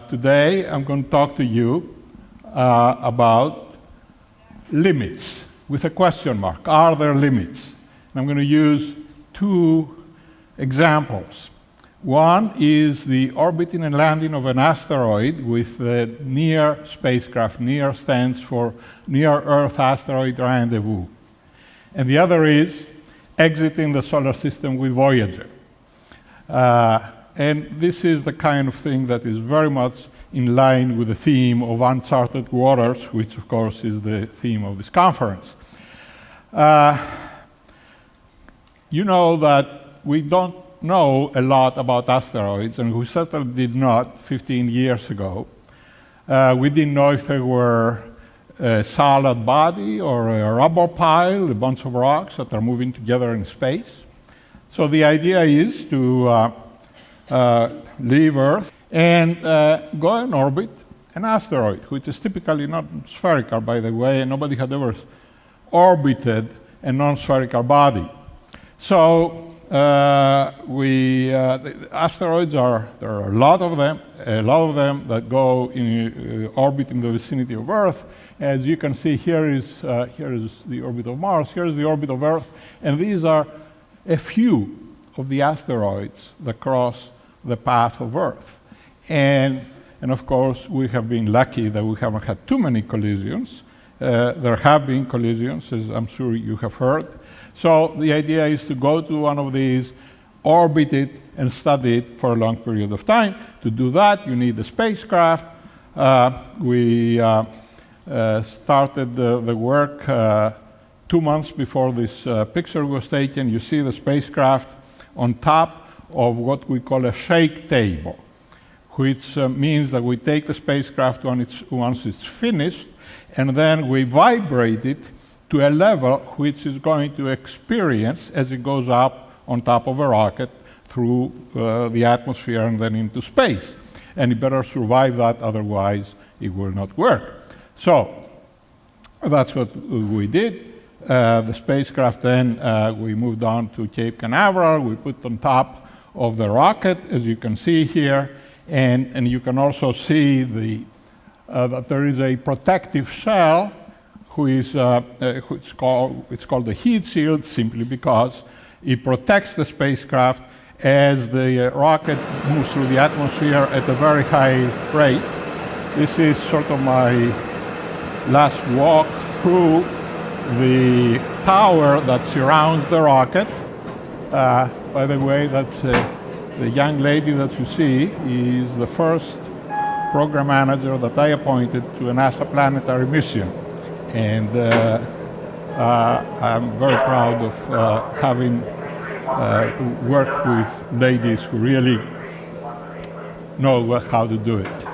today I'm going to talk to you about limits with a question mark. Are there limits? And I'm going to use two examples. One is the orbiting and landing of an asteroid with the NEAR spacecraft. NEAR stands for Near Earth Asteroid Rendezvous. And the other is exiting the solar system with Voyager. And this is the kind of thing that is very much in line with the theme of uncharted waters, which of course is the theme of this conference. You know that we don't know a lot about asteroids, and we certainly did not 15 years ago. We didn't know if they were a solid body or a rubber pile, a bunch of rocks that are moving together in space. So the idea is to leave Earth and go and orbit an asteroid, which is typically not spherical, by the way, and nobody had ever orbited a non-spherical body. So the asteroids there are a lot of them that go in orbit in the vicinity of Earth. As you can see, here is the orbit of Mars, here is the orbit of Earth, and these are a few of the asteroids that cross the path of Earth. And of course, we have been lucky that we haven't had too many collisions. There have been collisions, as I'm sure you have heard. So the idea is to go to one of these, orbit it, and study it for a long period of time. To do that, you need a spacecraft. We started the work 2 months before this picture was taken. You see the spacecraft on top of what we call a shake table, which means that we take the spacecraft once it's finished, and then we vibrate it to a level which is going to experience as it goes up on top of a rocket through the atmosphere and then into space. And it better survive that, otherwise it will not work. So that's what we did. The spacecraft then, we moved on to Cape Canaveral. We put on top of the rocket, as you can see here. And you can also see that there is a protective shell it's called the heat shield, simply because it protects the spacecraft as the rocket moves through the atmosphere at a very high rate. This is sort of my last walk through the tower that surrounds the rocket. By the way, that's the young lady that you see is the first program manager that I appointed to a NASA planetary mission. And I'm very proud of having worked with ladies who really know how to do it.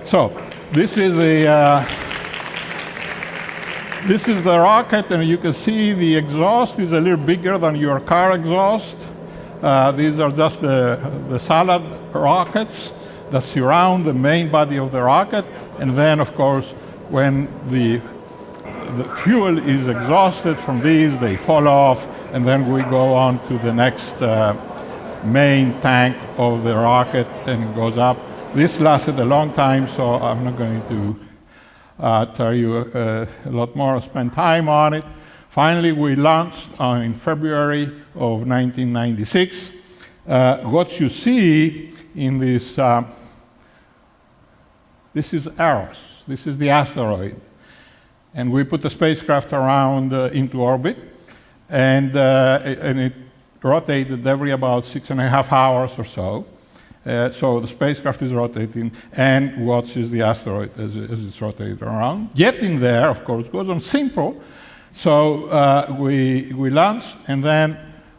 So this is the rocket, and you can see the exhaust is a little bigger than your car exhaust. These are just the solid rockets that surround the main body of the rocket, and then, of course, when the fuel is exhausted from these, they fall off, and then we go on to the next main tank of the rocket, and it goes up. This lasted a long time, so I'm not going to tell you a lot more. I spent time on it. Finally, we launched in February of 1996. What you see in this is Eros. This is the asteroid. And we put the spacecraft around into orbit, and it rotated every about 6.5 hours or so. So the spacecraft is rotating and watches the asteroid as it's rotating around. Getting there, of course, goes on simple. So we launched, and then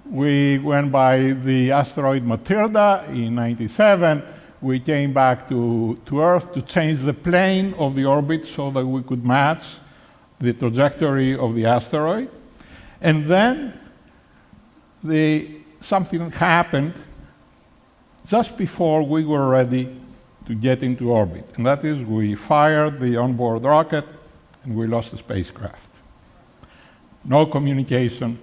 we went by the asteroid Matilda in '97. We came back to Earth to change the plane of the orbit so that we could match the trajectory of the asteroid. And then something happened just before we were ready to get into orbit. And that is, we fired the onboard rocket and we lost the spacecraft. No communication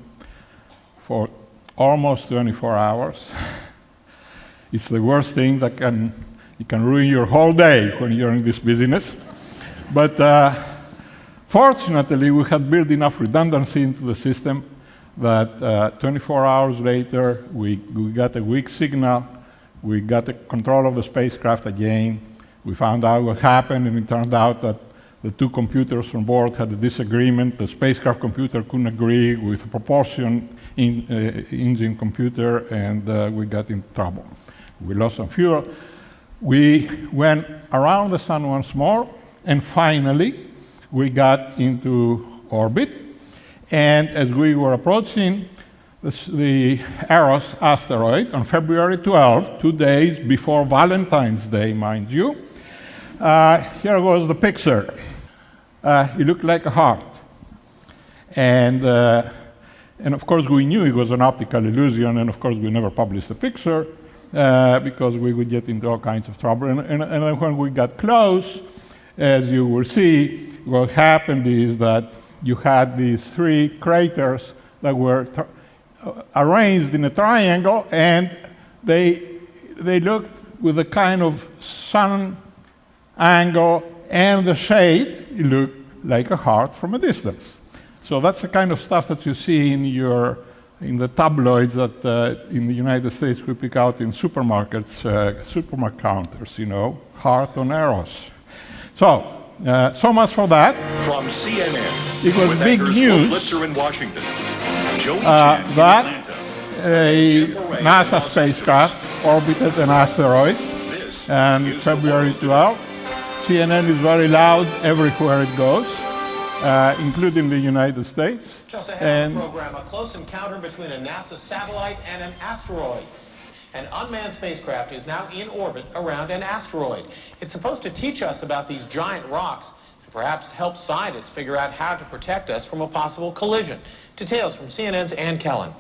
for almost 24 hours. It's the worst thing that can It can ruin your whole day when you're in this business. But fortunately, we had built enough redundancy into the system that 24 hours later, we got a weak signal. We got the control of the spacecraft again. We found out what happened, and it turned out that the two computers on board had a disagreement. The spacecraft computer couldn't agree with a propulsion engine computer, and we got in trouble. We lost some fuel. We went around the sun once more, and finally, we got into orbit. And as we were approaching the Eros asteroid on February 12, 2 days before Valentine's Day, mind you, here was the picture. It looked like a heart. And of course, we knew it was an optical illusion, and of course, we never published the picture because we would get into all kinds of trouble. And then when we got close, as you will see, what happened is that you had these 3 craters that were arranged in a triangle, and they looked with a kind of sun angle and the shade, it looked like a heart from a distance. So that's the kind of stuff that you see in the tabloids that in the United States we pick out in supermarkets, supermarket counters, heart on Eros. So much for that. From CNN, it was big news Blitzer in Washington, Joey that a NASA spacecraft orbited an asteroid on February 12. CNN is very loud everywhere it goes, including the United States. Just ahead of the program, a close encounter between a NASA satellite and an asteroid. An unmanned spacecraft is now in orbit around an asteroid. It's supposed to teach us about these giant rocks and perhaps help scientists figure out how to protect us from a possible collision. Details from CNN's Ann Kellen.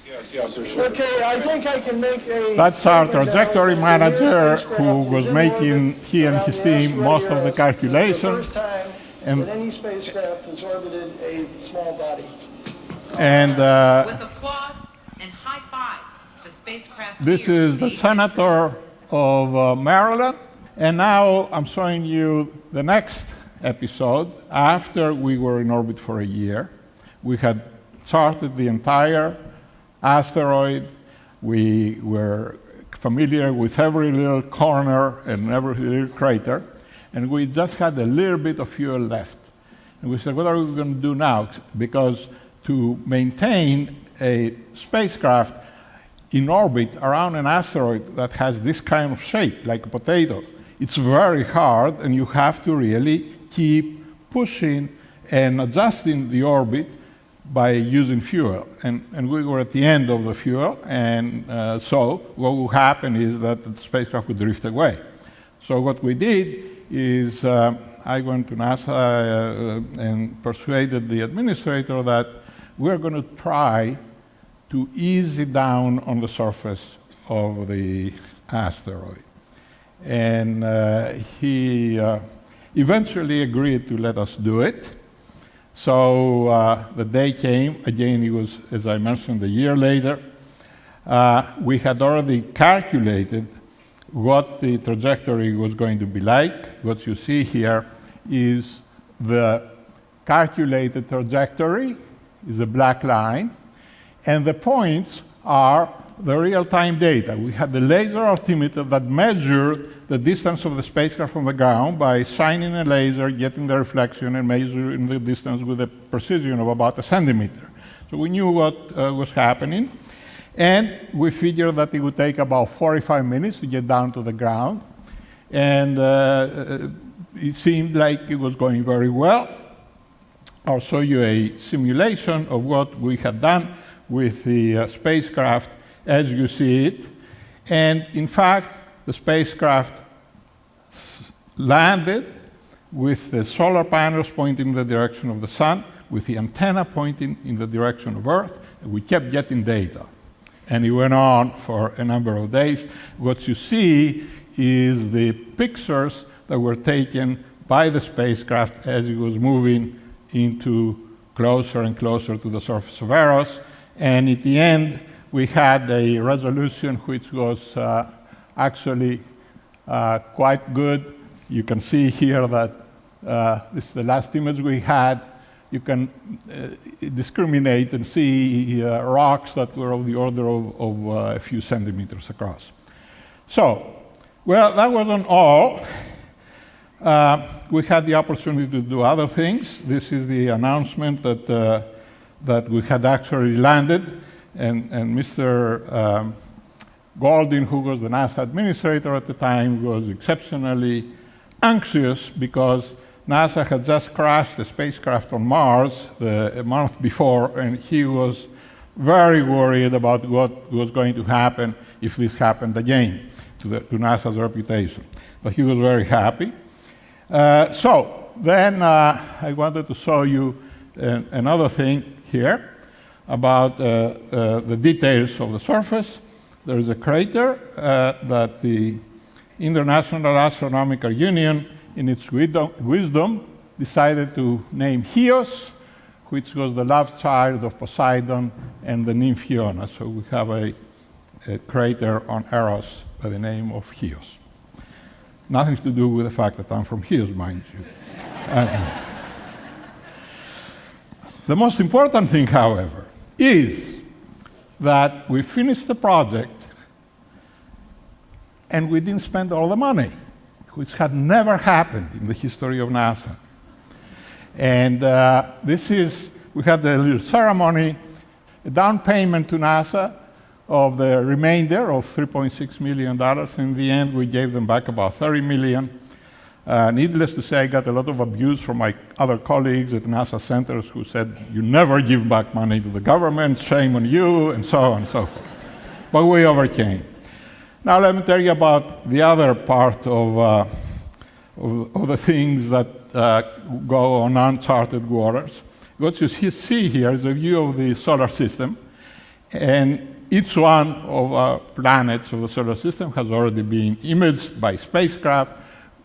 Yes, sure. Okay, I think I can make a... That's our trajectory manager who was making, he and his team, most of the calculations. This is the first time that any spacecraft has orbited a small body. And with applause and high fives, the spacecraft. This is the senator of Maryland. And now I'm showing you the next episode. After we were in orbit for a year, we had charted the entire asteroid. We were familiar with every little corner and every little crater, and we just had a little bit of fuel left. And we said, what are we going to do now? Because to maintain a spacecraft in orbit around an asteroid that has this kind of shape, like a potato, it's very hard, and you have to really keep pushing and adjusting the orbit by using fuel. And we were at the end of the fuel, and so what will happen is that the spacecraft would drift away. So what we did is I went to NASA and persuaded the administrator that we're going to try to ease it down on the surface of the asteroid. And he eventually agreed to let us do it. So the day came, again, it was, as I mentioned, a year later. We had already calculated what the trajectory was going to be like. What you see here is the calculated trajectory, is a black line, and the points are the real-time data. We had the laser altimeter that measured the distance of the spacecraft from the ground by shining a laser, getting the reflection, and measuring the distance with a precision of about 1 centimeter. So we knew what was happening, and we figured that it would take about 45 minutes to get down to the ground, and it seemed like it was going very well. I'll show you a simulation of what we had done with the spacecraft as you see it. And in fact, the spacecraft landed with the solar panels pointing in the direction of the sun, with the antenna pointing in the direction of Earth, and we kept getting data. And it went on for a number of days. What you see is the pictures that were taken by the spacecraft as it was moving into closer and closer to the surface of Eros. And at the end, we had a resolution which was actually quite good. You can see here that this is the last image we had. You can discriminate and see rocks that were of the order of a few centimeters across. So, well, that wasn't all. We had the opportunity to do other things. This is the announcement that we had actually landed, and Mr. Goldin, who was the NASA administrator at the time, was exceptionally anxious because NASA had just crashed a spacecraft on Mars a month before, and he was very worried about what was going to happen if this happened again to NASA's reputation. But he was very happy. So then I wanted to show you another thing here about the details of the surface. There is a crater that the International Astronomical Union, in its wisdom, decided to name Eros, which was the love child of Poseidon and the nymph Iona. So we have a crater on Eros by the name of Eros. Nothing to do with the fact that I'm from Eros, mind you. The most important thing, however, is that we finished the project and we didn't spend all the money, which had never happened in the history of NASA. And we had a little ceremony, a down payment to NASA of the remainder of $3.6 million. In the end, we gave them back about $30 million. Needless to say, I got a lot of abuse from my other colleagues at NASA centers who said, "You never give back money to the government, shame on you," and so on and so forth. But we overcame. Now let me tell you about the other part of the things that go on uncharted waters. What you see here is a view of the solar system, and each one of our planets of the solar system has already been imaged by spacecraft,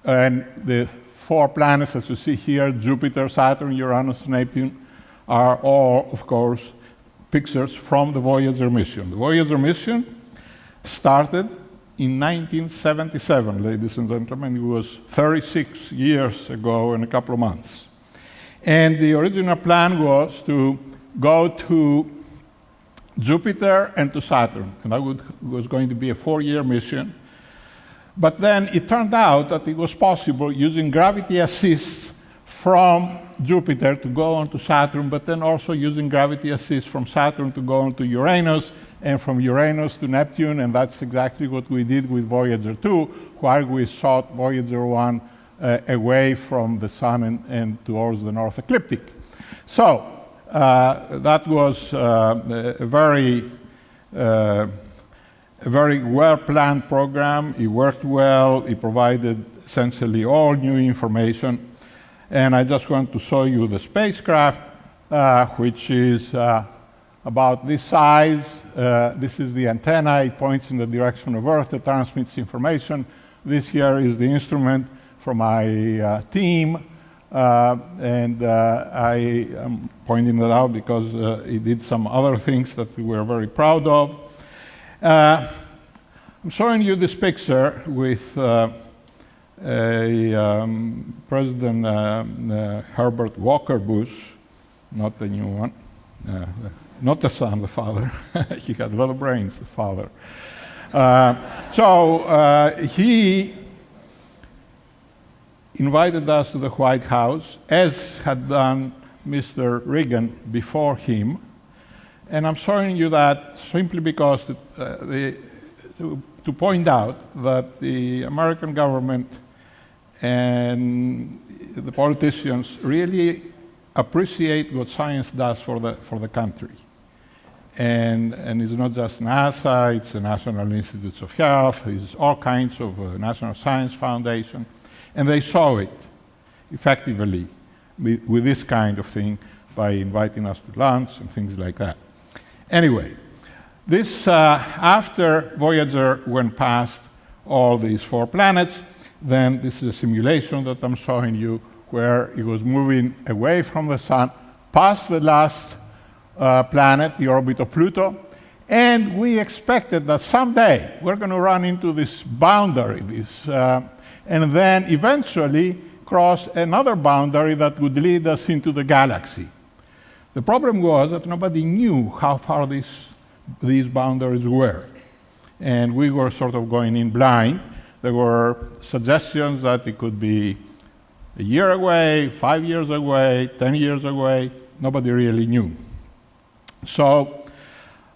and the 4 planets, as you see here, Jupiter, Saturn, Uranus, Neptune, are all, of course, pictures from the Voyager mission. The Voyager mission started in 1977, ladies and gentlemen. It was 36 years ago and a couple of months. And the original plan was to go to Jupiter and to Saturn, and that was going to be a 4-year mission. But then it turned out that it was possible, using gravity assists from Jupiter to go on to Saturn, but then also using gravity assists from Saturn to go on to Uranus, and from Uranus to Neptune, and that's exactly what we did with Voyager 2, while we shot Voyager 1 away from the Sun and towards the North Ecliptic. So that was a very well-planned program. It worked well. It provided essentially all new information. And I just want to show you the spacecraft, which is about this size. This is the antenna. It points in the direction of Earth. It transmits information. This here is the instrument from my team. And I am pointing that out because it did some other things that we were very proud of. I'm showing you this picture with President Herbert Walker Bush, not the new one, not the son, the father. He had a lot of brains, the father. He invited us to the White House, as had done Mr. Reagan before him. And I'm showing you that simply because to point out that the American government and the politicians really appreciate what science does for the country. And it's not just NASA, it's the National Institutes of Health, it's all kinds of National Science Foundation. And they saw it effectively with this kind of thing by inviting us to lunch and things like that. Anyway, this, after Voyager went past all these 4 planets, then this is a simulation that I'm showing you where it was moving away from the Sun, past the last planet, the orbit of Pluto, And we expected that someday we're going to run into this boundary, and then eventually cross another boundary that would lead us into the galaxy. The problem was that nobody knew how far these boundaries were. And we were sort of going in blind. There were suggestions that it could be a year away, 5 years away, 10 years away. Nobody really knew. So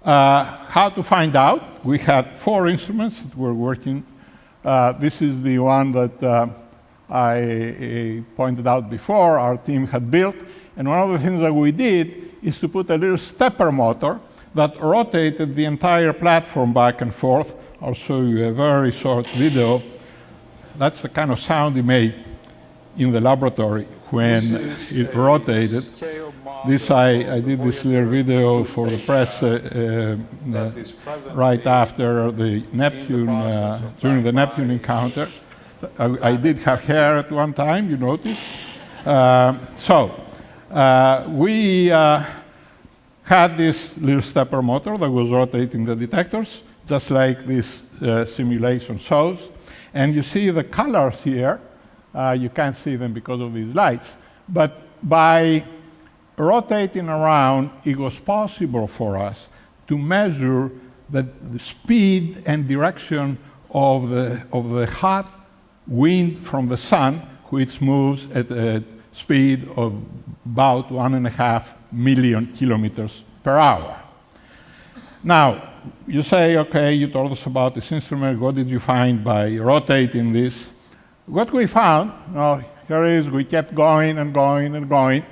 how to find out? We had 4 instruments that were working. This is the one that I pointed out before our team had built. And one of the things that we did is to put a little stepper motor that rotated the entire platform back and forth. I'll show you a very short video. That's the kind of sound it made in the laboratory when it rotated. This I did this little video for the press right after the Neptune, during the Neptune encounter. I did have hair at one time, you notice. We had this little stepper motor that was rotating the detectors, just like this simulation shows. And you see the colors here. You can't see them because of these lights. But by rotating around, it was possible for us to measure the speed and direction of the hot wind from the sun, which moves at a speed of about 1.5 million kilometers per hour. Now, you say, okay, you told us about this instrument. What did you find by rotating this? What we found, here is, we kept going and going and going.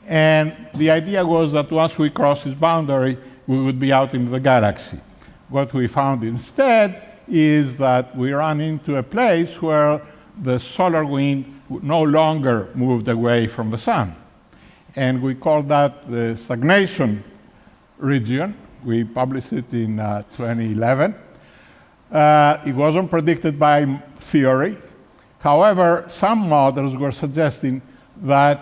And the idea was that once we crossed this boundary, we would be out into the galaxy. What we found instead is that we ran into a place where the solar wind no longer moved away from the sun. And we called that the stagnation region. We published it in 2011. It wasn't predicted by theory. However, some models were suggesting that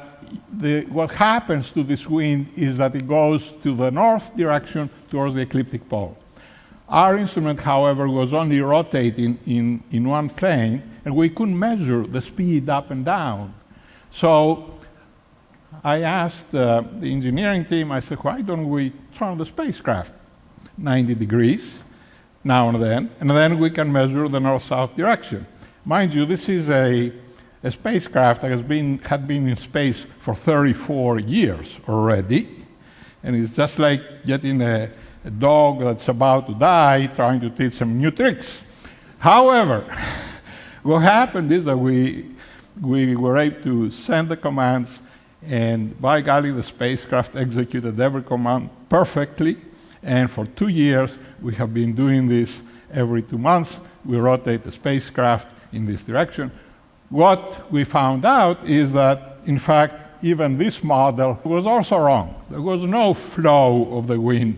what happens to this wind is that it goes to the north direction towards the ecliptic pole. Our instrument, however, was only rotating in one plane, and we couldn't measure the speed up and down. So I asked the engineering team, I said, why don't we turn the spacecraft 90 degrees now and then we can measure the north-south direction. Mind you, this is a spacecraft that had been in space for 34 years already, and it's just like getting a dog that's about to die, trying to teach them new tricks. However, what happened is that we were able to send the commands, and by golly, the spacecraft executed every command perfectly. And for 2 years, we have been doing this every 2 months. We rotate the spacecraft in this direction. What we found out is that, in fact, even this model was also wrong. There was no flow of the wind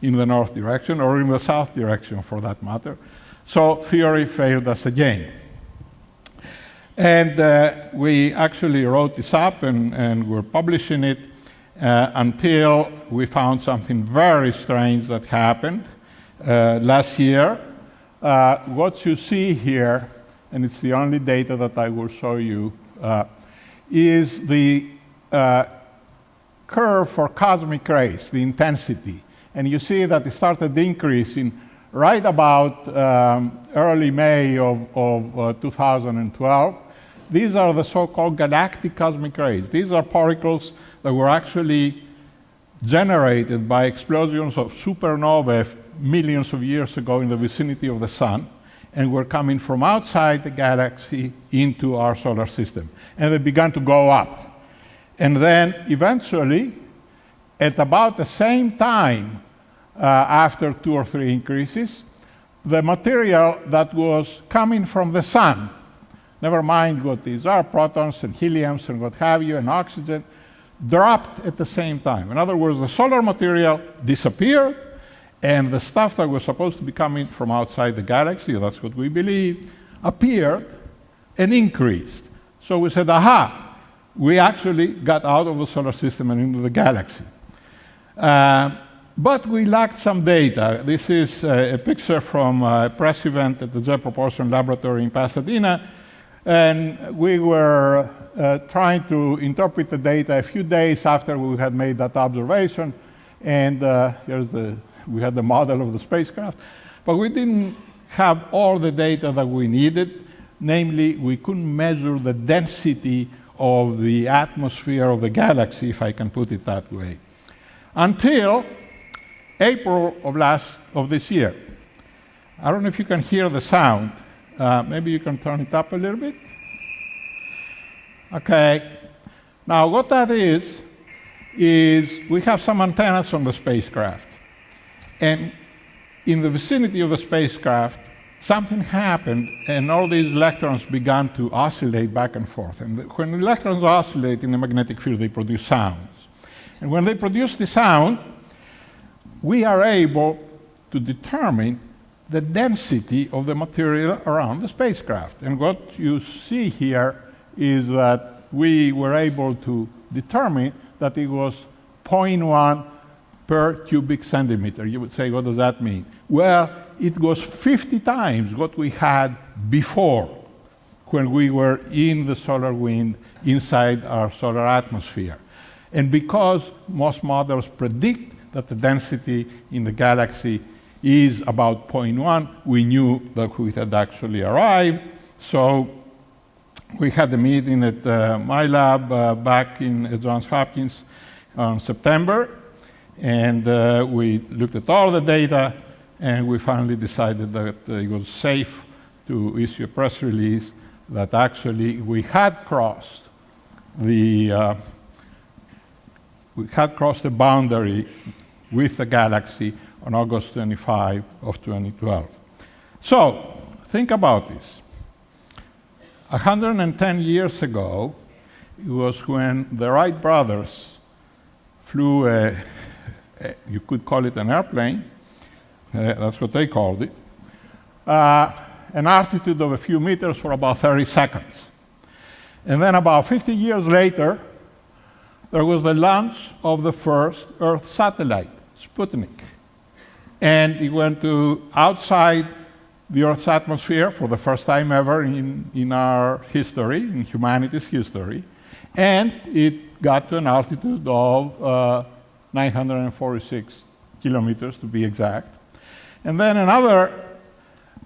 in the north direction, or in the south direction for that matter. So theory failed us again. And we actually wrote this up and we're publishing it until we found something very strange that happened last year. What you see here, and it's the only data that I will show you, is the curve for cosmic rays, the intensity. And you see that it started increasing right about early May of 2012. These are the so-called galactic cosmic rays. These are particles that were actually generated by explosions of supernovae millions of years ago in the vicinity of the sun, and were coming from outside the galaxy into our solar system. And they began to go up. And then eventually, at about the same time, after 2 or 3 increases, the material that was coming from the sun, never mind what these are, protons and heliums and what have you, and oxygen, dropped at the same time. In other words, the solar material disappeared, and the stuff that was supposed to be coming from outside the galaxy, that's what we believe, appeared and increased. So we said, aha, we actually got out of the solar system and into the galaxy. But we lacked some data. This is a picture from a press event at the Jet Propulsion Laboratory in Pasadena. And we were trying to interpret the data a few days after we had made that observation. And we had the model of the spacecraft. But we didn't have all the data that we needed. Namely, we couldn't measure the density of the atmosphere of the galaxy, if I can put it that way, until April of this year. I don't know if you can hear the sound. Maybe you can turn it up a little bit. Okay. Now, what that is we have some antennas on the spacecraft. And in the vicinity of the spacecraft, something happened, and all these electrons began to oscillate back and forth. And when electrons oscillate in the magnetic field, they produce sounds. And when they produce the sound, we are able to determine the density of the material around the spacecraft. And what you see here is that we were able to determine that it was 0.1 per cubic centimeter. You would say, what does that mean? Well, it was 50 times what we had before when we were in the solar wind inside our solar atmosphere. And because most models predict that the density in the galaxy is about 0.1, we knew that we had actually arrived. So we had a meeting at my lab back at Johns Hopkins in September, and we looked at all the data, and we finally decided that it was safe to issue a press release that actually we had crossed the boundary with the galaxy on August 25 of 2012. So think about this. 110 years ago, it was when the Wright brothers flew you could call it an airplane, that's what they called it, an altitude of a few meters for about 30 seconds. And then about 50 years later, there was the launch of the first Earth satellite, Sputnik. And it went to outside the Earth's atmosphere for the first time ever in our history, in humanity's history. And it got to an altitude of 946 kilometers, to be exact. And then another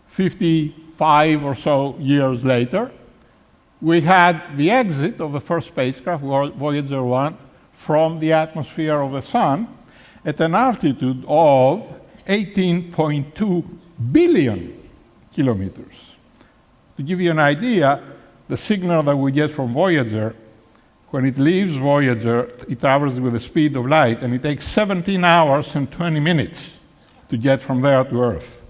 55 or so years later, we had the exit of the first spacecraft, Voyager 1, from the atmosphere of the Sun at an altitude of 18.2 billion kilometers. To give you an idea, the signal that we get from Voyager, when it leaves Voyager, it travels with the speed of light, and it takes 17 hours and 20 minutes to get from there to Earth.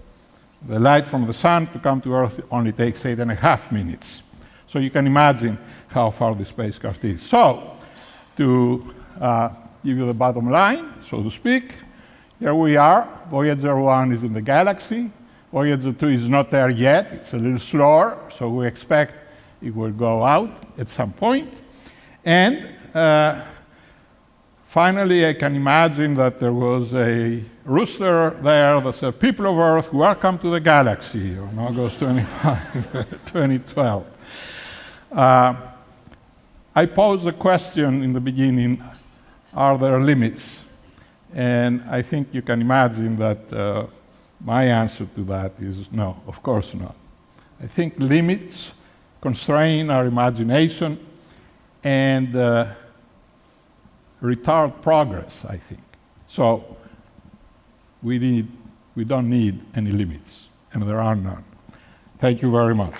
The light from the Sun to come to Earth only takes 8.5 minutes. So you can imagine how far the spacecraft is. So, to give you the bottom line, so to speak, here we are. Voyager 1 is in the galaxy. Voyager 2 is not there yet. It's a little slower, so we expect it will go out at some point. And finally, I can imagine that there was a rooster there that said, "People of Earth, welcome to the galaxy," on August 25, 2012. I posed the question in the beginning, are there limits? And I think you can imagine that my answer to that is no, of course not. I think limits constrain our imagination and retard progress, I think. So we don't need any limits, and there are none. Thank you very much.